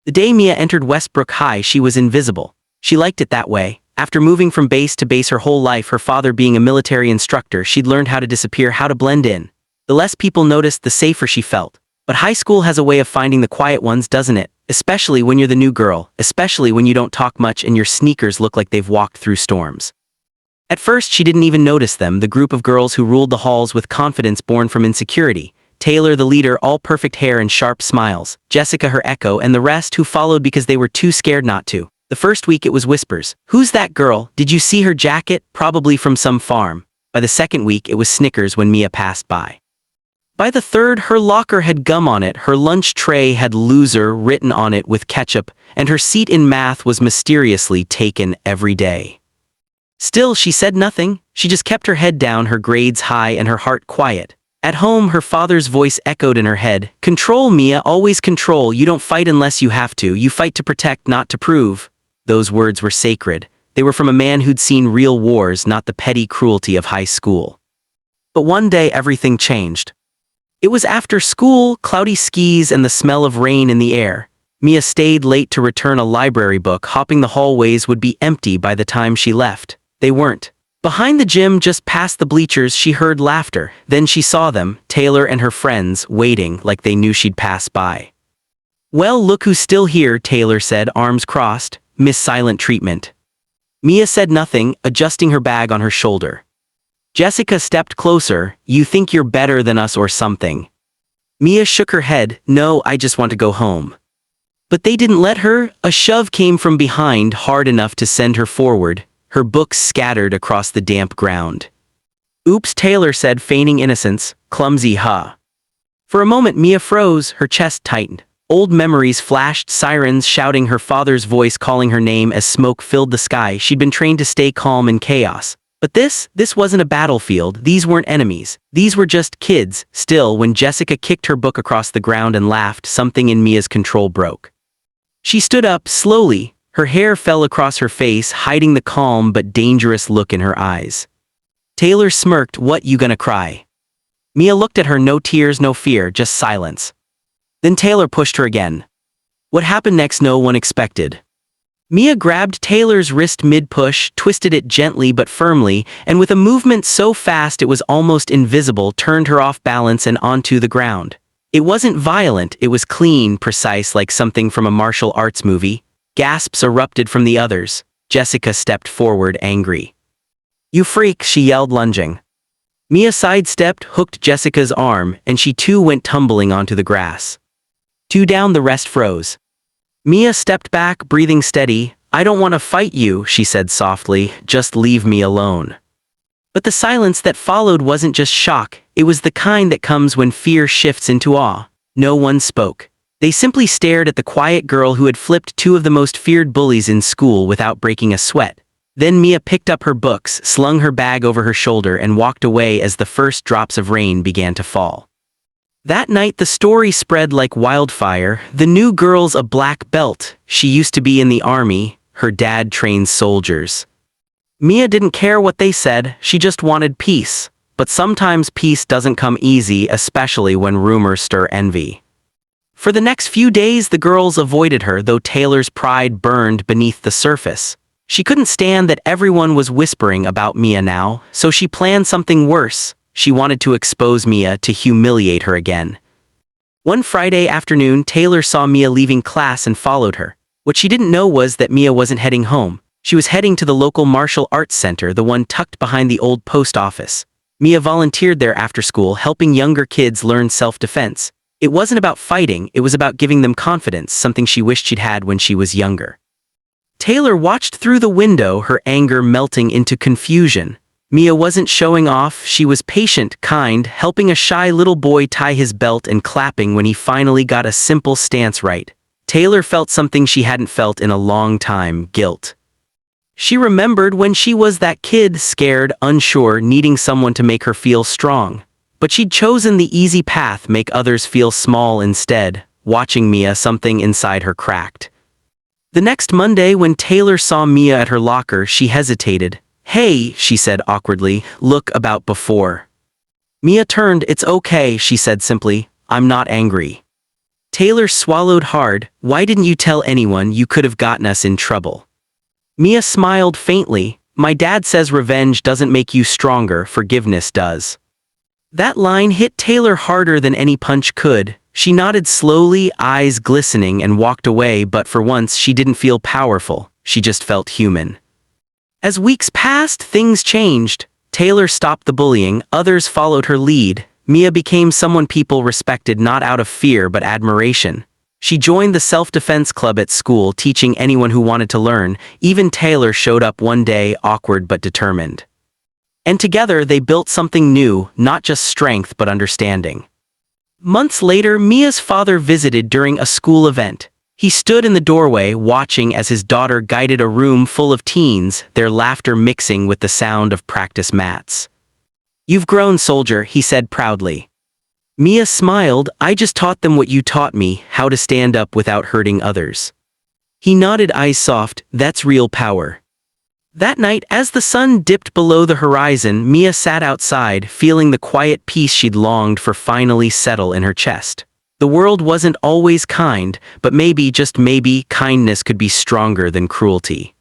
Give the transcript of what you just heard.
The day Mia entered Westbrook High, she was invisible. She liked it that way. After moving from base to base her whole life, her father being a military instructor, she'd learned how to disappear, how to blend in. The less people noticed, the safer she felt. But high school has a way of finding the quiet ones, doesn't it? Especially when you're the new girl, especially when you don't talk much and your sneakers look like they've walked through storms. At first, she didn't even notice them, the group of girls who ruled the halls with confidence born from insecurity. Taylor, the leader, all perfect hair and sharp smiles. Jessica, her echo, and the rest who followed because they were too scared not to. The first week it was whispers. "Who's that girl? Did you see her jacket? Probably from some farm." By the second week it was snickers when Mia passed by. By the third, her locker had gum on it, her lunch tray had loser written on it with ketchup, and her seat in math was mysteriously taken every day. Still, she said nothing. She just kept her head down, her grades high and her heart quiet. At home, her father's voice echoed in her head. "Control, Mia, always control. You don't fight unless you have to. You fight to protect, not to prove." Those words were sacred. They were from a man who'd seen real wars, not the petty cruelty of high school. But one day everything changed. It was after school, cloudy skies and the smell of rain in the air. Mia stayed late to return a library book, hoping the hallways would be empty by the time she left. They weren't. Behind the gym, just past the bleachers, she heard laughter. Then she saw them, Taylor and her friends, waiting like they knew she'd pass by. "Well, look who's still here," Taylor said, arms crossed. "Miss Silent Treatment." Mia said nothing, adjusting her bag on her shoulder. Jessica stepped closer. "You think you're better than us or something?" Mia shook her head. "No, I just want to go home." But they didn't let her. A shove came from behind, hard enough to send her forward. Her books scattered across the damp ground. "Oops," Taylor said, feigning innocence. "Clumsy, huh?" For a moment Mia froze, her chest tightened. Old memories flashed, sirens shouting, her father's voice calling her name as smoke filled the sky. She'd been trained to stay calm in chaos. But this wasn't a battlefield. These weren't enemies. These were just kids. Still, when Jessica kicked her book across the ground and laughed, something in Mia's control broke. She stood up slowly. Her hair fell across her face, hiding the calm but dangerous look in her eyes. Taylor smirked. "What, you gonna cry?" Mia looked at her, no tears, no fear, just silence. Then Taylor pushed her again. What happened next no one expected. Mia grabbed Taylor's wrist mid-push, twisted it gently but firmly, and with a movement so fast it was almost invisible, turned her off balance and onto the ground. It wasn't violent, it was clean, precise, like something from a martial arts movie. Gasps erupted from the others. Jessica stepped forward, angry. "You freak," she yelled, lunging. Mia sidestepped, hooked Jessica's arm, and she too went tumbling onto the grass. Two down, the rest froze. Mia stepped back, breathing steady. "I don't want to fight you," she said softly. "Just leave me alone." But the silence that followed wasn't just shock. It was the kind that comes when fear shifts into awe. No one spoke. They simply stared at the quiet girl who had flipped two of the most feared bullies in school without breaking a sweat. Then Mia picked up her books, slung her bag over her shoulder, and walked away as the first drops of rain began to fall. That night the story spread like wildfire. The new girl's a black belt. She used to be in the army. Her dad trains soldiers. Mia didn't care what they said, she just wanted peace. But sometimes peace doesn't come easy, especially when rumors stir envy. For the next few days the girls avoided her, though Taylor's pride burned beneath the surface. She couldn't stand that everyone was whispering about Mia now, so she planned something worse. She wanted to expose Mia, to humiliate her again. One Friday afternoon, Taylor saw Mia leaving class and followed her. What she didn't know was that Mia wasn't heading home. She was heading to the local martial arts center, the one tucked behind the old post office. Mia volunteered there after school, helping younger kids learn self-defense. It wasn't about fighting, it was about giving them confidence, something she wished she'd had when she was younger. Taylor watched through the window, her anger melting into confusion. Mia wasn't showing off, she was patient, kind, helping a shy little boy tie his belt and clapping when he finally got a simple stance right. Taylor felt something she hadn't felt in a long time: guilt. She remembered when she was that kid, scared, unsure, needing someone to make her feel strong. But she'd chosen the easy path, make others feel small instead. Watching Mia, something inside her cracked. The next Monday, when Taylor saw Mia at her locker, she hesitated. "Hey," she said awkwardly, "look about before." Mia turned. "It's okay," she said simply. "I'm not angry." Taylor swallowed hard. "Why didn't you tell anyone? You could have gotten us in trouble." Mia smiled faintly. "My dad says revenge doesn't make you stronger, forgiveness does." That line hit Taylor harder than any punch could. She nodded slowly, eyes glistening, and walked away, but for once she didn't feel powerful, she just felt human. As weeks passed, things changed. Taylor stopped the bullying, others followed her lead. Mia became someone people respected not out of fear but admiration. She joined the self-defense club at school, teaching anyone who wanted to learn. Even Taylor showed up one day, awkward but determined. And together they built something new, not just strength but understanding. Months later, Mia's father visited during a school event. He stood in the doorway, watching as his daughter guided a room full of teens, their laughter mixing with the sound of practice mats. "You've grown, soldier," he said proudly. Mia smiled. "I just taught them what you taught me, how to stand up without hurting others." He nodded, eyes soft. "That's real power." That night, as the sun dipped below the horizon, Mia sat outside, feeling the quiet peace she'd longed for finally settle in her chest. The world wasn't always kind, but maybe, just maybe, kindness could be stronger than cruelty.